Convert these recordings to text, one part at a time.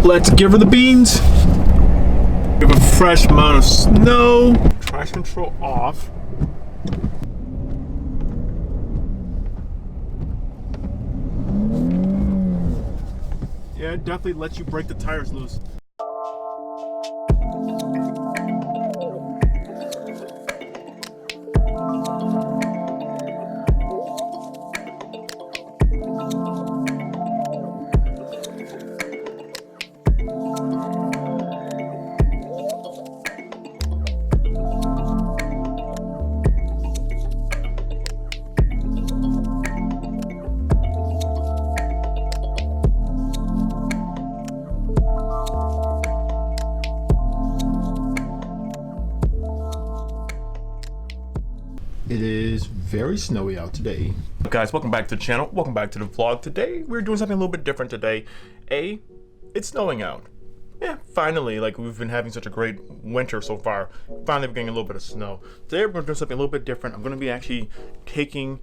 Let's give her the beans. We have a fresh amount of snow. Traction control off. Yeah, it definitely lets you break the tires loose. It is very snowy out today. Guys, welcome back to the channel. Welcome back to the vlog. Today, we're doing something a little bit different today. It's snowing out. Yeah, finally, like we've been having such a great winter so far. Finally, we're getting a little bit of snow. Today, we're doing something a little bit different. I'm gonna be actually taking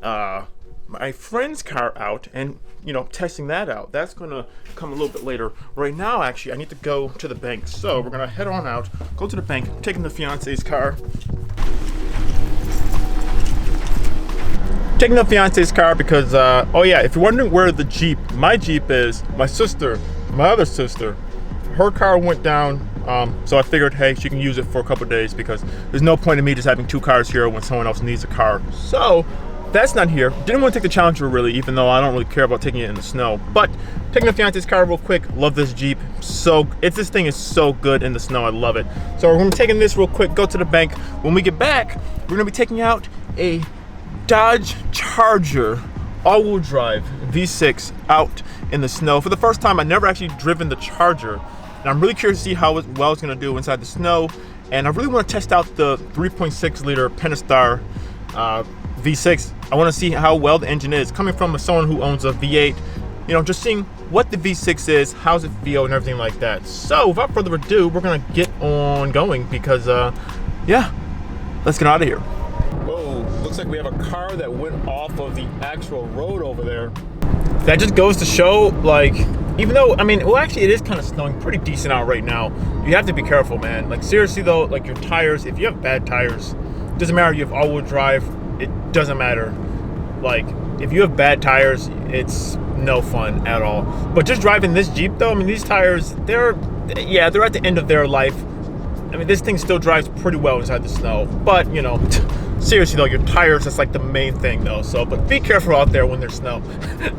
my friend's car out and, you know, testing that out. That's gonna come a little bit later. Right now, actually, I need to go to the bank. So we're gonna head on out, go to the bank, taking the fiance's car. Taking the fiance's car because, oh yeah, if you're wondering where the Jeep, my Jeep is, my other sister, her car went down, so I figured, hey, she can use it for a couple of days because there's no point in me just having two cars here when someone else needs a car. So, that's not here. Didn't want to take the Challenger really, even though I don't really care about taking it in the snow. But, taking the fiance's car real quick, love this Jeep. This thing is so good in the snow, I love it. So we're gonna be taking this real quick, go to the bank. When we get back, we're gonna be taking out a Dodge Charger all-wheel drive V6 out in the snow. For the first time, I've never actually driven the Charger, and I'm really curious to see how well it's going to do inside the snow. And I really want to test out the 3.6 liter Pentastar V6. I want to see how well the engine is. Coming from someone who owns a V8, you know, just seeing what the V6 is, how's it feel, and everything like that. So without further ado, we're going to get on going because, yeah, let's get out of here. Whoa, looks like we have a car that went off of the actual road over there. That just goes to show, like, even though, I mean, well, actually, it is kind of snowing pretty decent out right now. You have to be careful, man. Like, seriously, though, like, your tires, if you have bad tires, it doesn't matter, you have all-wheel drive, it doesn't matter. Like, if you have bad tires, it's no fun at all. But just driving this Jeep, though, I mean, these tires, they're at the end of their life. I mean, this thing still drives pretty well inside the snow, but, you know, seriously though, your tires, that's like the main thing though. So, but be careful out there when there's snow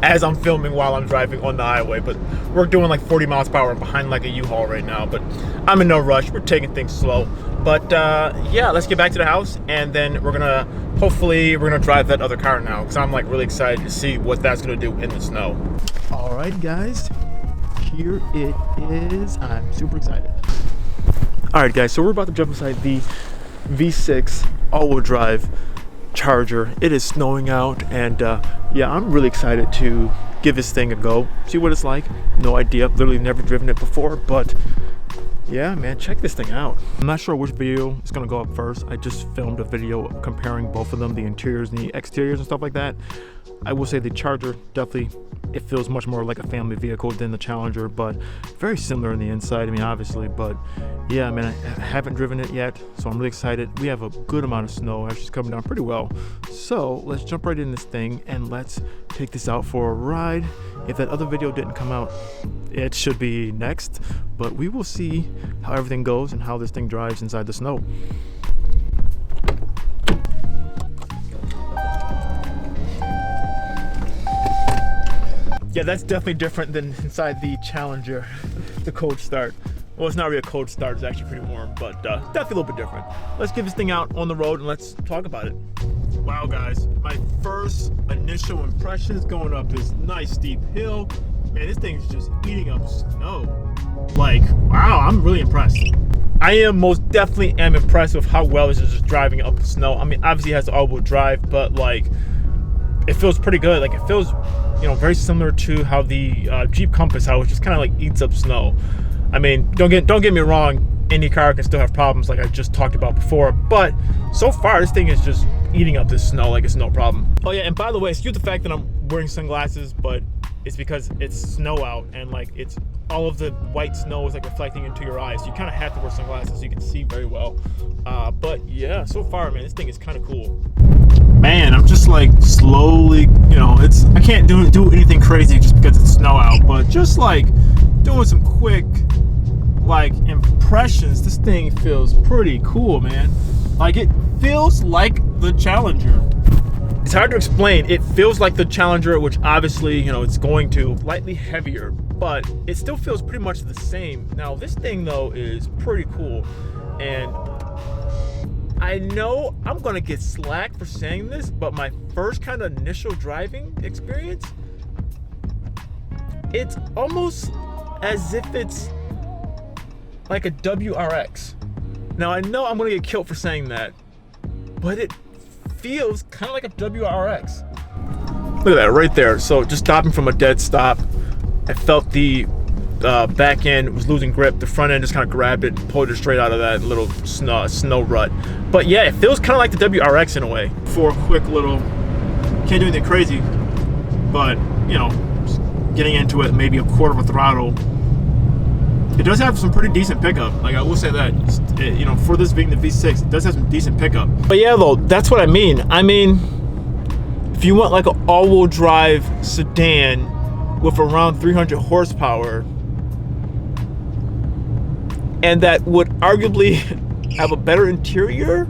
as I'm filming while I'm driving on the highway. But we're doing like 40 miles per hour behind like a U-Haul right now, but I'm in no rush. We're taking things slow. But yeah, let's get back to the house and then hopefully we're gonna drive that other car now because I'm like really excited to see what that's gonna do in the snow. All right, guys, here it is. I'm super excited. All right, guys, so we're about to jump inside the V6 all-wheel drive Charger. It is snowing out, and yeah, I'm really excited to give this thing a go, see what it's like. No idea, literally never driven it before, but yeah, man, check this thing out. I'm not sure which video is gonna go up first. I just filmed a video comparing both of them, the interiors and the exteriors and stuff like that. I will say the Charger definitely, it feels much more like a family vehicle than the Challenger, but very similar on the inside, I mean, obviously. But yeah, man, I haven't driven it yet, so I'm really excited. We have a good amount of snow, actually it's coming down pretty well. So let's jump right in this thing and let's take this out for a ride. If that other video didn't come out, it should be next, but we will see how everything goes and how this thing drives inside the snow. Yeah, that's definitely different than inside the Challenger, the cold start. Well, it's not really a cold start, it's actually pretty warm, but definitely a little bit different. Let's get this thing out on the road and let's talk about it. Wow, guys, my first initial impressions going up this nice steep hill. Man, this thing is just eating up snow. Like, wow, I'm really impressed. I am most definitely impressed with how well this is just driving up the snow. I mean, obviously it has all-wheel drive, but like, it feels pretty good. Like, it feels, you know, very similar to how the Jeep Compass, how it just kind of like eats up snow. I mean, don't get me wrong, any car can still have problems like I just talked about before, but so far this thing is just eating up this snow like it's no problem. Oh yeah, and by the way, excuse the fact that I'm wearing sunglasses, but it's because it's snow out, and like it's all of the white snow is like reflecting into your eyes. So you kind of have to wear sunglasses so you can see very well. But yeah, so far, man, this thing is kind of cool. Man, I'm just like slowly, you know, I can't do anything crazy just because it's snow out, but just like doing some quick like impressions. This thing feels pretty cool, man. Like it feels like the Challenger. It's hard to explain. It feels like the Challenger, which obviously, you know, it's going to lightly heavier, but it still feels pretty much the same. Now, this thing though is pretty cool, and I know I'm gonna get slack for saying this, but my first kind of initial driving experience, it's almost as if it's like a WRX. Now, I know I'm gonna get killed for saying that, but it feels kind of like a WRX. Look at that right there. So just stopping from a dead stop, I felt the back end was losing grip. The front end just kind of grabbed it and pulled it straight out of that little snow rut. But yeah, it feels kind of like the WRX in a way. For a quick little, can't do anything crazy, but you know, getting into it, maybe a quarter of a throttle. It does have some pretty decent pickup. Like I will say that, you know, for this being the V6, it does have some decent pickup. But yeah, though, that's what I mean. I mean, if you want like an all-wheel drive sedan with around 300 horsepower, and that would arguably have a better interior,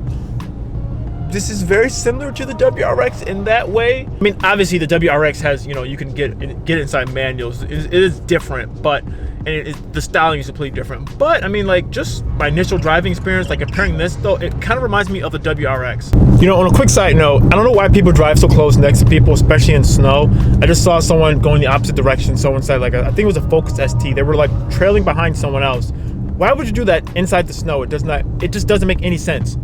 this is very similar to the WRX in that way. I mean, obviously the WRX has, you know, you can get inside manuals. It is different, but the styling is completely different. But I mean, like, just my initial driving experience, like comparing this though, it kind of reminds me of the WRX. You know, on a quick side note, I don't know why people drive so close next to people, especially in snow. I just saw someone going the opposite direction. Someone said, like, I think it was a Focus ST. They were like trailing behind someone else. Why would you do that inside the snow? It just doesn't make any sense.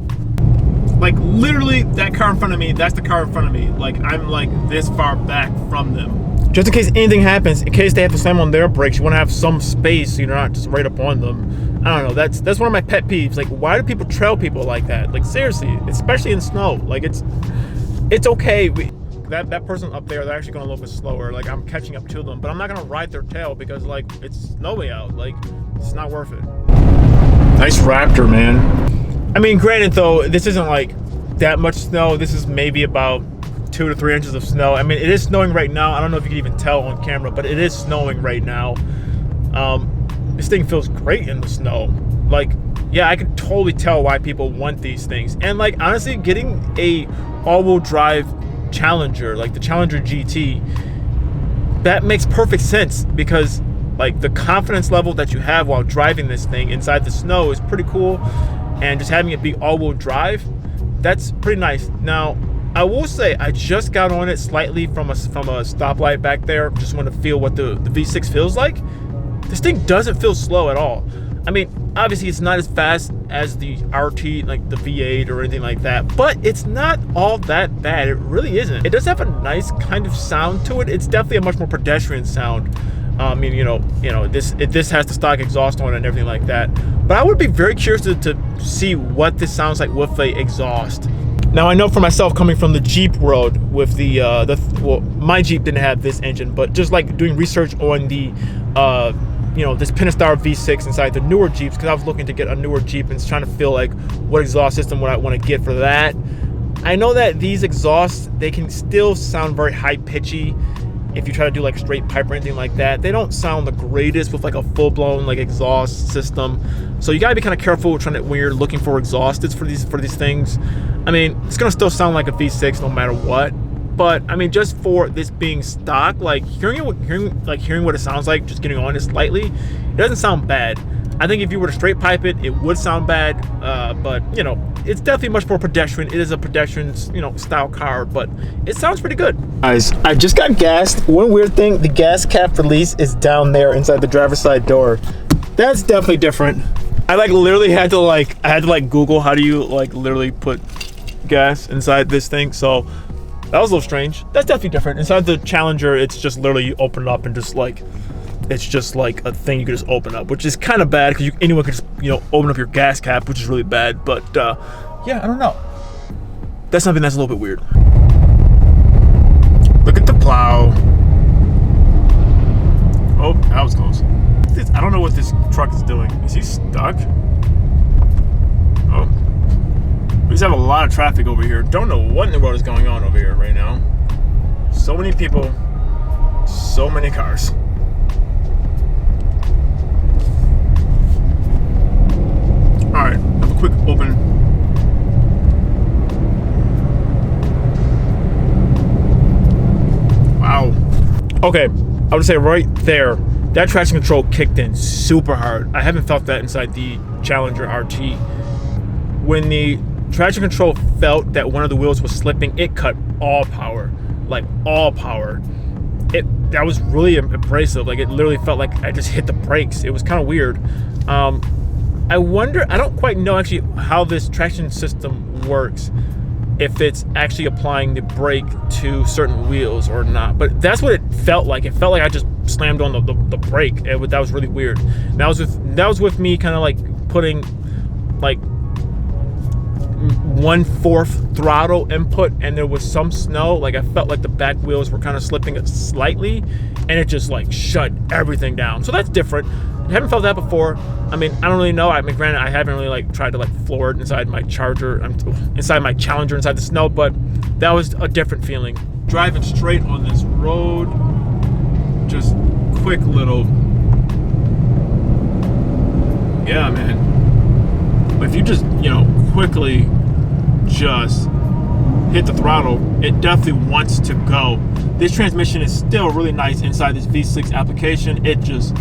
Like literally that car in front of me, that's the car in front of me. Like I'm like this far back from them. Just in case anything happens, in case they have to slam on their brakes, you want to have some space so you're not just right up on them. I don't know, that's one of my pet peeves. Like, why do people trail people like that? Like, seriously, especially in snow. Like, it's okay. That person up there, they're actually going a little bit slower. Like, I'm catching up to them, but I'm not going to ride their tail because, like, it's snowy out. Like, it's not worth it. Nice Raptor, man. I mean, granted, though, this isn't, like, that much snow. This is maybe about 2 to 3 inches of snow. I mean, it is snowing right now. I don't know if you can even tell on camera, but it is snowing right now. This thing feels great in the snow. Like, yeah, I can totally tell why people want these things. And like, honestly, getting a all-wheel drive Challenger, like the Challenger GT, that makes perfect sense because like the confidence level that you have while driving this thing inside the snow is pretty cool. And just having it be all-wheel drive, that's pretty nice. Now, I will say I just got on it slightly from a stoplight back there. Just want to feel what the V6 feels like. This thing doesn't feel slow at all. I mean, obviously it's not as fast as the RT, like the V8 or anything like that, but it's not all that bad. It really isn't. It does have a nice kind of sound to it. It's definitely a much more pedestrian sound. I mean, this has the stock exhaust on it and everything like that. But I would be very curious to see what this sounds like with the exhaust. Now, I know for myself, coming from the Jeep world with well, my Jeep didn't have this engine, but just like doing research on the, this Pentastar V6 inside the newer Jeeps, because I was looking to get a newer Jeep and trying to feel like what exhaust system would I want to get for that. I know that these exhausts, they can still sound very high pitchy. If you try to do like straight pipe or anything like that, they don't sound the greatest with like a full-blown like exhaust system. So you gotta be kind of careful when you're looking for exhausts for these things. I mean, it's gonna still sound like a V6 no matter what. But I mean, just for this being stock, like hearing what it sounds like, just getting on it slightly, it doesn't sound bad. I think if you were to straight pipe it, it would sound bad. But it's definitely much more pedestrian. It is a pedestrian, style car, but it sounds pretty good. Guys, I just got gassed. One weird thing, the gas cap release is down there inside the driver's side door. That's definitely different. I literally had to Google how do you literally put gas inside this thing. So that was a little strange. That's definitely different. Inside the Challenger, it's just literally you open it up and just it's just like a thing you could just open up, which is kind of bad because anyone could just open up your gas cap, which is really bad. But yeah, I don't know. That's something that's a little bit weird. Look at the plow. Oh, that was close. I don't know what this truck is doing. Is he stuck? Oh. We just have a lot of traffic over here. Don't know what in the world is going on over here right now. So many people, so many cars. All right, have a quick open. Wow. Okay, I would say right there, that traction control kicked in super hard. I haven't felt that inside the Challenger RT. When the traction control felt that one of the wheels was slipping, it cut all power, like all power. That was really impressive. Like, it literally felt like I just hit the brakes. It was kind of weird. I wonder, I don't quite know actually how this traction system works, if it's actually applying the brake to certain wheels or not, but that's what it felt like. It felt like I just slammed on the brake. That was really weird. That was with me kind of like putting like 1/4 throttle input, and there was some snow. Like, I felt like the back wheels were kind of slipping it slightly, and it just like shut everything down. So that's different. I haven't felt that before. I mean, I don't really know. I mean, granted, I haven't really like tried to like floor it inside my Charger, inside my Challenger, inside the snow, but that was a different feeling. Driving straight on this road, just quick little, yeah, man. But if you just, you know, quickly just hit the throttle, it definitely wants to go. This transmission is still really nice inside this V6 application. It just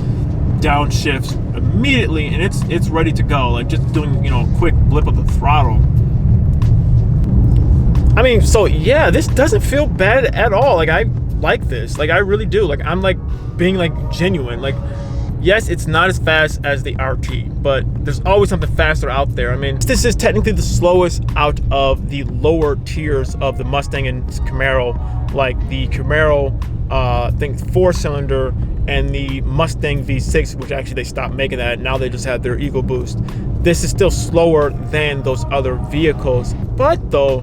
downshifts immediately, and it's ready to go. Like, just doing, you know, a quick blip of the throttle. I mean, so yeah, this doesn't feel bad at all. Like, I like this. Like, I really do. Like, I'm like being like genuine. Like, yes, it's not as fast as the RT, but there's always something faster out there. I mean, this is technically the slowest out of the lower tiers of the Mustang and Camaro. Like the Camaro, I think 4-cylinder, and the Mustang V6, which actually they stopped making that. Now they just have their Eco Boost. This is still slower than those other vehicles, but though,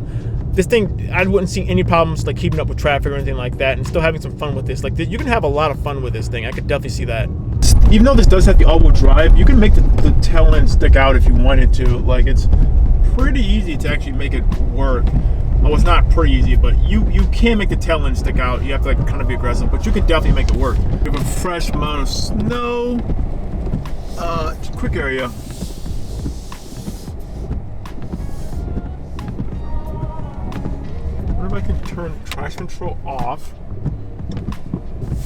this thing, I wouldn't see any problems like keeping up with traffic or anything like that, and still having some fun with this. Like, you can have a lot of fun with this thing. I could definitely see that. Even though this does have the all-wheel drive, you can make the tail end stick out if you wanted to. Like, it's pretty easy to actually make it work. Well, it's not pretty easy, but you can make the tail end stick out. You have to like kind of be aggressive, but you can definitely make it work. We have a fresh amount of snow. Just a quick area. I wonder if I can turn traction control off.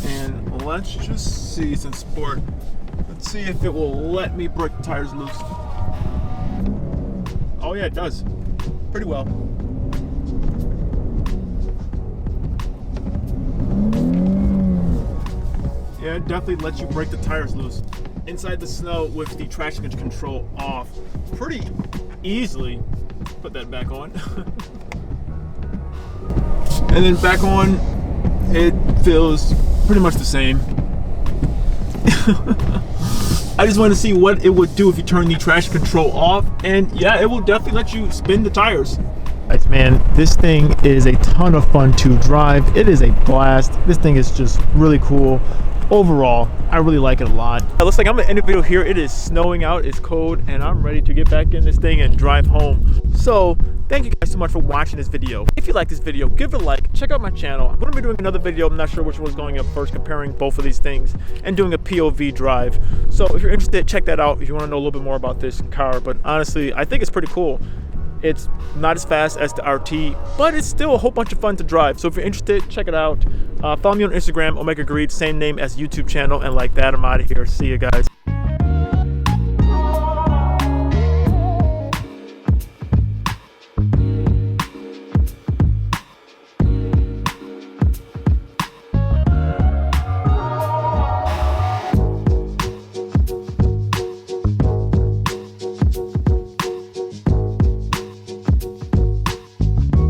And let's just see some sport. Let's see if it will let me break the tires loose. Oh yeah, it does. Pretty well. Yeah, it definitely lets you break the tires loose inside the snow with the traction control off pretty easily. Put that back on. And then back on, it feels pretty much the same. I just wanted to see what it would do if you turn the traction control off, and yeah, it will definitely let you spin the tires. Guys, man, this thing is a ton of fun to drive. It is a blast. This thing is just really cool. Overall, I really like it a lot. It looks like I'm gonna end the video here. It is snowing out, it's cold, and I'm ready to get back in this thing and drive home. So thank you guys so much for watching this video. If you like this video, give it a like, check out my channel. I'm gonna be doing another video, I'm not sure which one's going up first, comparing both of these things and doing a POV drive. So if you're interested, check that out if you want to know a little bit more about this car. But honestly, I think it's pretty cool. It's not as fast as the RT, but it's still a whole bunch of fun to drive. So if you're interested, check it out. Follow me on Instagram, OmegaGreed, same name as YouTube channel. And like that, I'm out of here. See you guys.